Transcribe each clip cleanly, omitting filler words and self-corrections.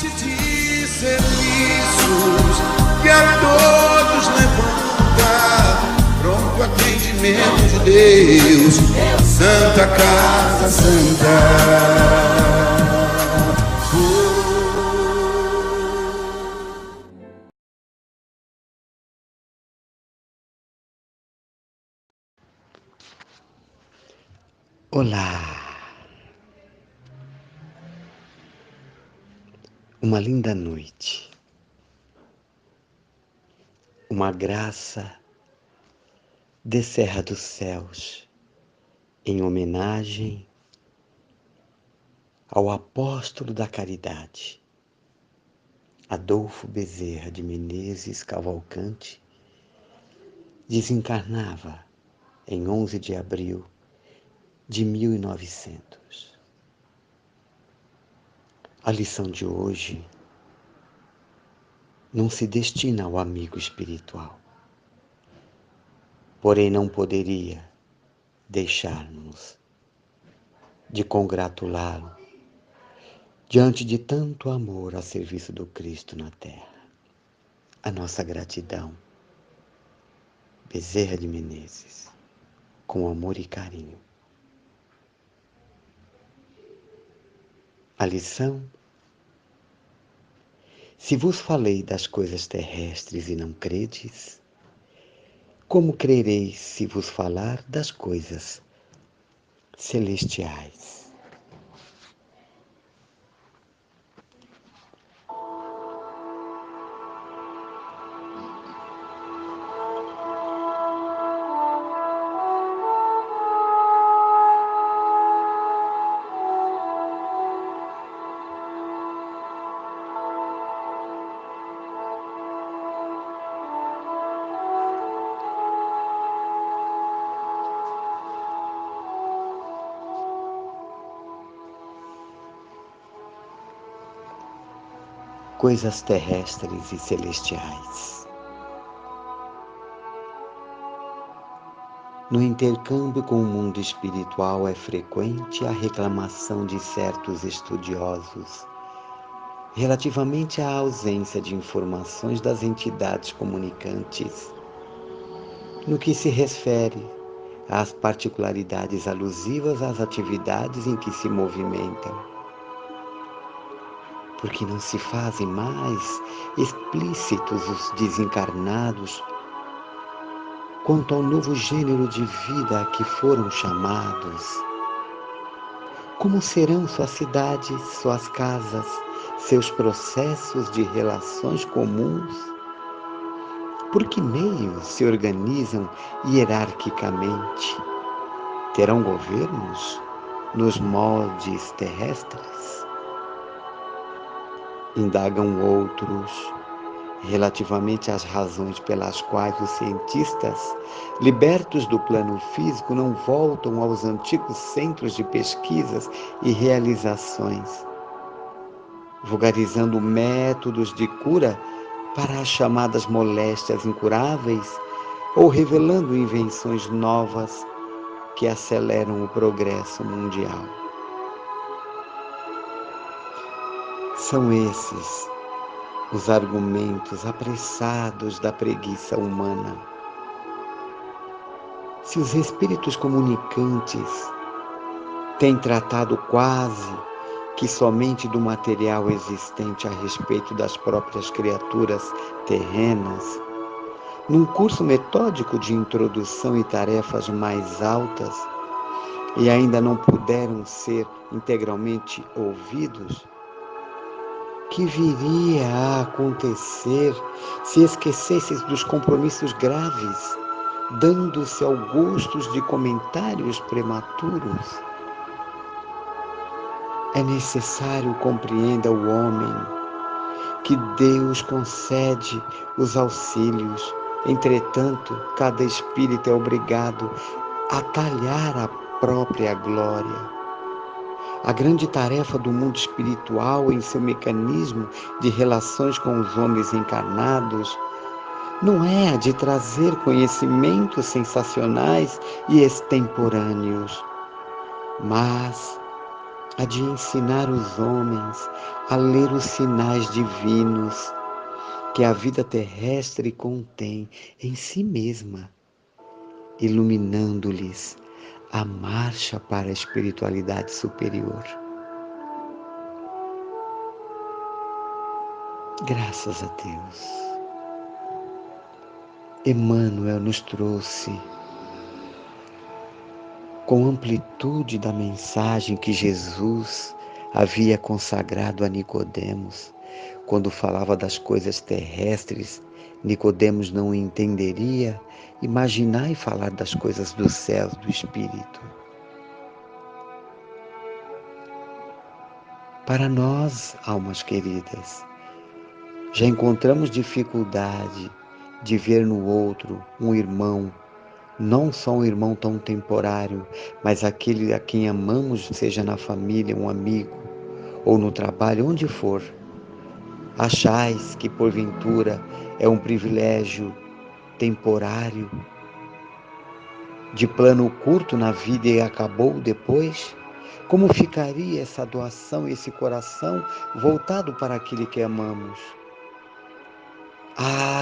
De serviços que a todos levanta, pronto atendimento de Deus, Santa Casa Santa. Olá! Uma linda noite, uma graça descerra dos céus em homenagem ao apóstolo da caridade, Adolfo Bezerra de Menezes Cavalcante, desencarnava em 11 de abril de 1900. A lição de hoje não se destina ao amigo espiritual, porém não poderia deixar-nos de congratulá-lo diante de tanto amor a serviço do Cristo na Terra. A nossa gratidão, Bezerra de Menezes, com amor e carinho. A lição: se vos falei das coisas terrestres e não credes, como crereis se vos falar das coisas celestiais? Coisas terrestres e celestiais. No intercâmbio com o mundo espiritual é frequente a reclamação de certos estudiosos relativamente à ausência de informações das entidades comunicantes, no que se refere às particularidades alusivas às atividades em que se movimentam. Porque não se fazem mais explícitos os desencarnados quanto ao novo gênero de vida a que foram chamados. Como serão suas cidades, suas casas, seus processos de relações comuns? Por que meios se organizam hierarquicamente? Terão governos nos moldes terrestres? Indagam outros relativamente às razões pelas quais os cientistas, libertos do plano físico, não voltam aos antigos centros de pesquisas e realizações, vulgarizando métodos de cura para as chamadas moléstias incuráveis ou revelando invenções novas que aceleram o progresso mundial. São esses os argumentos apressados da preguiça humana. Se os espíritos comunicantes têm tratado quase que somente do material existente a respeito das próprias criaturas terrenas, num curso metódico de introdução e tarefas mais altas, e ainda não puderam ser integralmente ouvidos, que viria a acontecer se esquecesses dos compromissos graves, dando-se ao gostos de comentários prematuros? É necessário compreenda o homem que Deus concede os auxílios. Entretanto, cada espírito é obrigado a talhar a própria glória. A grande tarefa do mundo espiritual em seu mecanismo de relações com os homens encarnados não é a de trazer conhecimentos sensacionais e extemporâneos, mas a de ensinar os homens a ler os sinais divinos que a vida terrestre contém em si mesma, iluminando-lhes a marcha para a espiritualidade superior. Graças a Deus, Emmanuel nos trouxe com amplitude da mensagem que Jesus havia consagrado a Nicodemos. Quando falava das coisas terrestres, Nicodemos não entenderia imaginar e falar das coisas do céu, do Espírito. Para nós, almas queridas, já encontramos dificuldade de ver no outro um irmão, não só um irmão tão temporário, mas aquele a quem amamos, seja na família, um amigo, ou no trabalho, onde for. Achais que, porventura, é um privilégio temporário, de plano curto na vida e acabou depois? Como ficaria essa doação, esse coração voltado para aquele que amamos?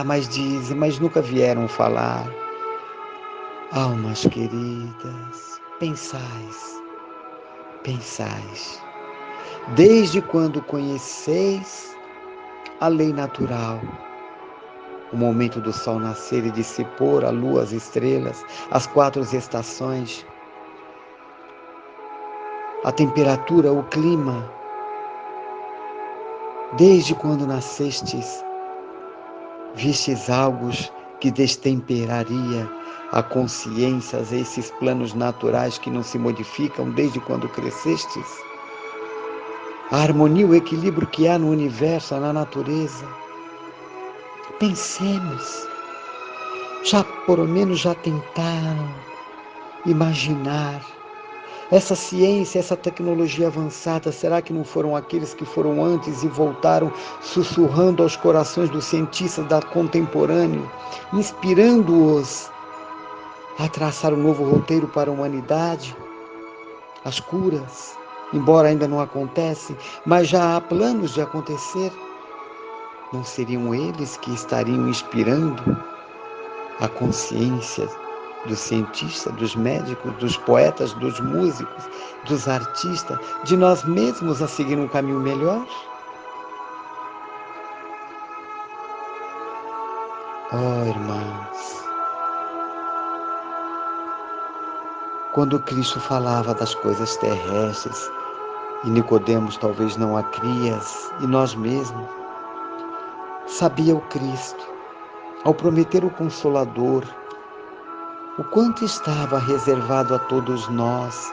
Mas dizem, mas nunca vieram falar. Almas queridas, pensais, desde quando conheceis a lei natural, o momento do sol nascer e de se pôr, a lua, as estrelas, as 4 estações, a temperatura, o clima, desde quando nascestes, vistes algo que destemperaria a consciência, esses planos naturais que não se modificam desde quando crescestes? A harmonia, o equilíbrio que há no universo, na natureza. Pensemos, pelo menos já tentaram imaginar essa ciência, essa tecnologia avançada? Será que não foram aqueles que foram antes e voltaram sussurrando aos corações dos cientistas da contemporâneo, inspirando-os a traçar um novo roteiro para a humanidade? As curas, embora ainda não acontecem, mas já há planos de acontecer. Não seriam eles que estariam inspirando a consciência dos cientistas, dos médicos, dos poetas, dos músicos, dos artistas, de nós mesmos a seguir um caminho melhor? Oh, irmãos, quando Cristo falava das coisas terrestres, e Nicodemos talvez não a crias, e nós mesmos, sabia o Cristo, ao prometer o Consolador, o quanto estava reservado a todos nós,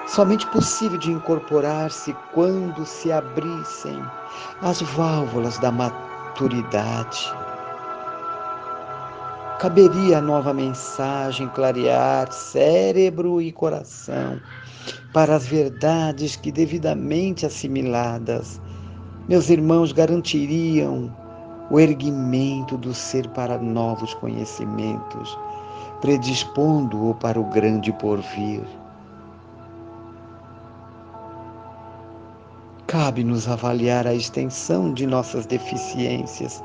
somente possível de incorporar-se quando se abrissem as válvulas da maturidade. Caberia a nova mensagem clarear cérebro e coração para as verdades que, devidamente assimiladas, meus irmãos, garantiriam o erguimento do ser para novos conhecimentos, predispondo-o para o grande porvir. Cabe-nos avaliar a extensão de nossas deficiências.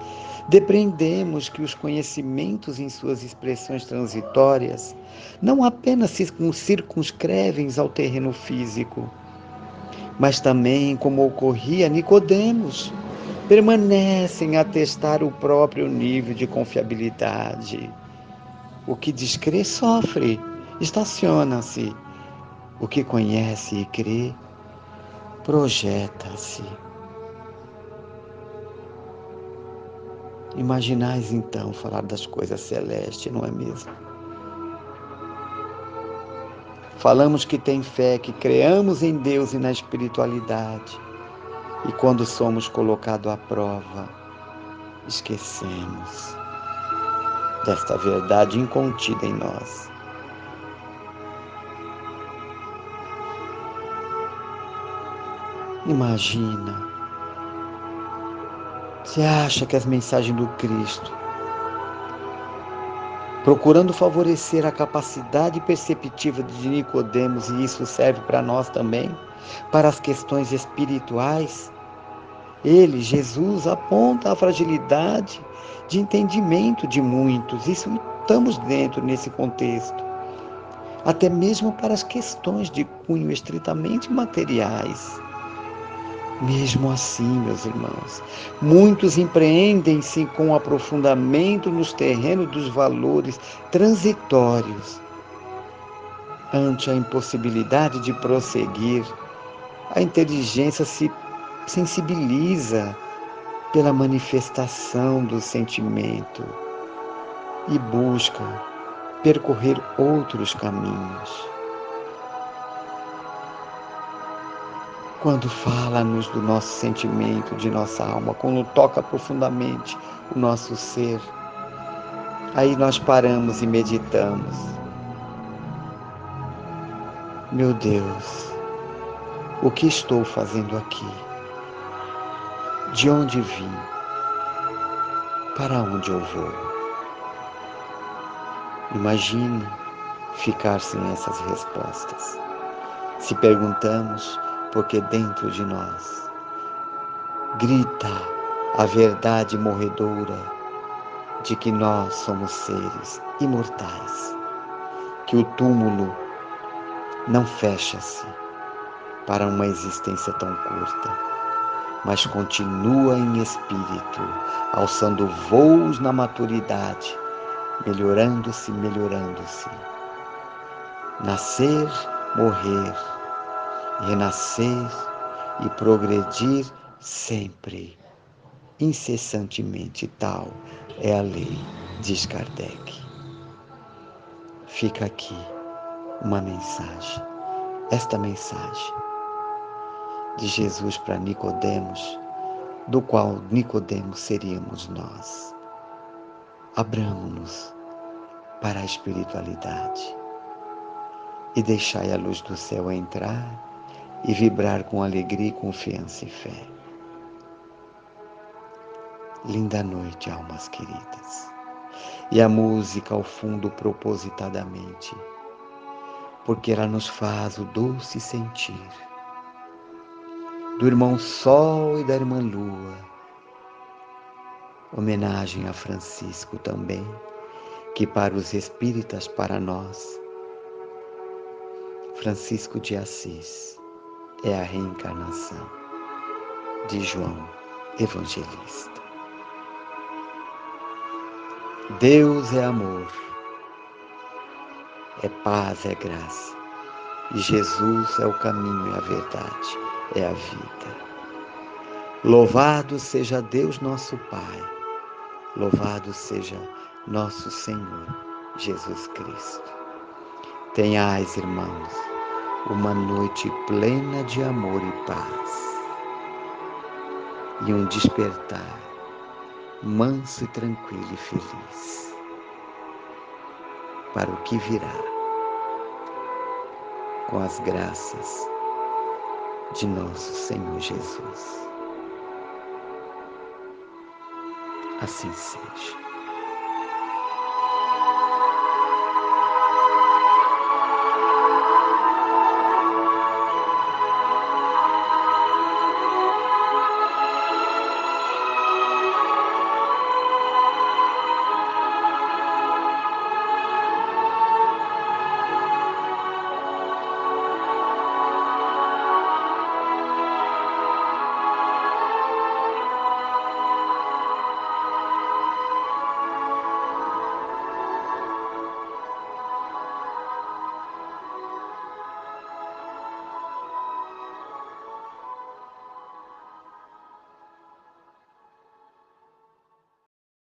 Depreendemos que os conhecimentos em suas expressões transitórias não apenas se circunscrevem ao terreno físico, mas também, como ocorria a Nicodemos, permanecem a testar o próprio nível de confiabilidade. O que descrê sofre, estaciona-se. O que conhece e crê, projeta-se. Imaginais então falar das coisas celestes, não é mesmo? Falamos que tem fé, que creamos em Deus e na espiritualidade. E quando somos colocados à prova, esquecemos desta verdade incontida em nós. Imagina, você acha que as mensagens do Cristo, procurando favorecer a capacidade perceptiva de Nicodemos, e isso serve para nós também, Para as questões espirituais, ele, Jesus, aponta a fragilidade de entendimento de muitos. Isso estamos dentro nesse contexto. Até mesmo para as questões de cunho estritamente materiais. Mesmo assim, meus irmãos, muitos empreendem-se com aprofundamento nos terrenos dos valores transitórios. Ante a impossibilidade de prosseguir, a inteligência se sensibiliza pela manifestação do sentimento e busca percorrer outros caminhos. Quando fala-nos do nosso sentimento, de nossa alma, quando toca profundamente o nosso ser, aí nós paramos e meditamos. Meu Deus, o que estou fazendo aqui? De onde vim? Para onde eu vou? Imagine ficar sem essas respostas. Se perguntamos, porque dentro de nós grita a verdade morredora de que nós somos seres imortais, que o túmulo não fecha-se para uma existência tão curta, mas continua em espírito, alçando voos na maturidade, melhorando-se, nascer, morrer, renascer e progredir sempre, incessantemente. Tal é a lei, diz Kardec. Fica aqui uma mensagem, esta mensagem de Jesus para Nicodemos, do qual Nicodemos seríamos nós. Abramo-nos para a espiritualidade e deixai a luz do céu entrar e vibrar com alegria, confiança e fé. Linda noite, almas queridas. E a música ao fundo propositadamente, porque ela nos faz o doce sentir do irmão Sol e da irmã Lua. Homenagem a Francisco também, que para os espíritas, para nós, Francisco de Assis é a reencarnação de João Evangelista. Deus é amor, é paz, é graça. E Jesus é o caminho e a verdade, é a vida. Louvado seja Deus nosso Pai, louvado seja nosso Senhor Jesus Cristo. Tenhais, irmãos, uma noite plena de amor e paz, e um despertar manso e tranquilo e feliz para o que virá, com as graças de nosso Senhor Jesus. Assim seja.